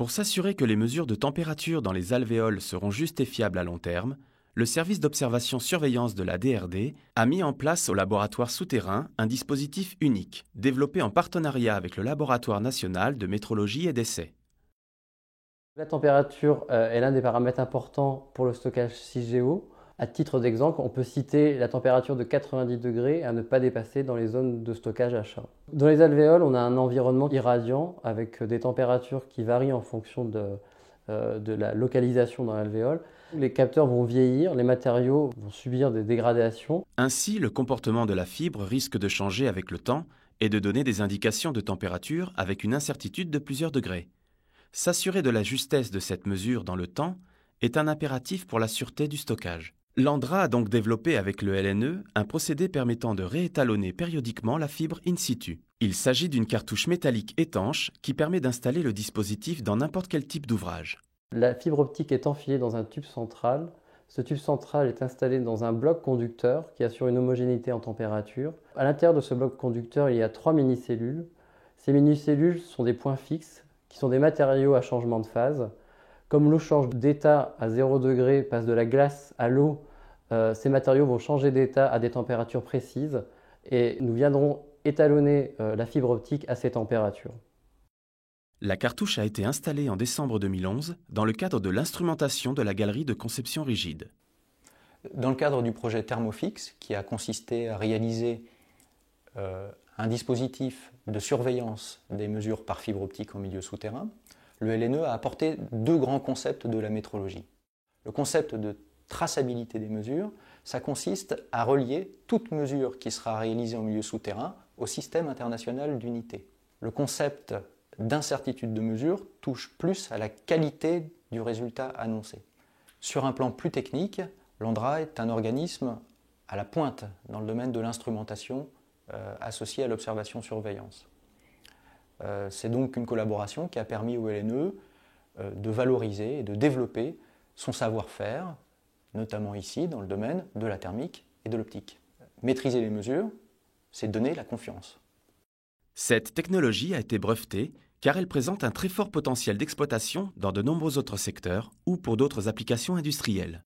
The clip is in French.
Pour s'assurer que les mesures de température dans les alvéoles seront justes et fiables à long terme, le service d'observation-surveillance de la DRD a mis en place au laboratoire souterrain un dispositif unique, développé en partenariat avec le Laboratoire national de métrologie et d'essais. La température est l'un des paramètres importants pour le stockage 6GO. À titre d'exemple, on peut citer la température de 90 degrés à ne pas dépasser dans les zones de stockage achat. Dans les alvéoles, on a un environnement irradiant avec des températures qui varient en fonction de la localisation dans l'alvéole. Les capteurs vont vieillir, les matériaux vont subir des dégradations. Ainsi, le comportement de la fibre risque de changer avec le temps et de donner des indications de température avec une incertitude de plusieurs degrés. S'assurer de la justesse de cette mesure dans le temps est un impératif pour la sûreté du stockage. L'Andra a donc développé avec le LNE un procédé permettant de réétalonner périodiquement la fibre in situ. Il s'agit d'une cartouche métallique étanche qui permet d'installer le dispositif dans n'importe quel type d'ouvrage. La fibre optique est enfilée dans un tube central. Ce tube central est installé dans un bloc conducteur qui assure une homogénéité en température. À l'intérieur de ce bloc conducteur, il y a 3 mini-cellules. Ces mini-cellules sont des points fixes qui sont des matériaux à changement de phase. Comme l'eau change d'état à 0 degré, passe de la glace à l'eau, ces matériaux vont changer d'état à des températures précises et nous viendrons étalonner la fibre optique à ces températures. La cartouche a été installée en décembre 2011 dans le cadre de l'instrumentation de la galerie de conception rigide. Dans le cadre du projet Thermofix, qui a consisté à réaliser un dispositif de surveillance des mesures par fibre optique en milieu souterrain, le LNE a apporté deux grands concepts de la métrologie. Le concept de traçabilité des mesures, ça consiste à relier toute mesure qui sera réalisée en milieu souterrain au système international d'unités. Le concept d'incertitude de mesure touche plus à la qualité du résultat annoncé. Sur un plan plus technique, l'ANDRA est un organisme à la pointe dans le domaine de l'instrumentation associée à l'observation-surveillance. C'est donc une collaboration qui a permis au LNE de valoriser et de développer son savoir-faire, notamment ici dans le domaine de la thermique et de l'optique. Maîtriser les mesures, c'est donner la confiance. Cette technologie a été brevetée car elle présente un très fort potentiel d'exploitation dans de nombreux autres secteurs ou pour d'autres applications industrielles.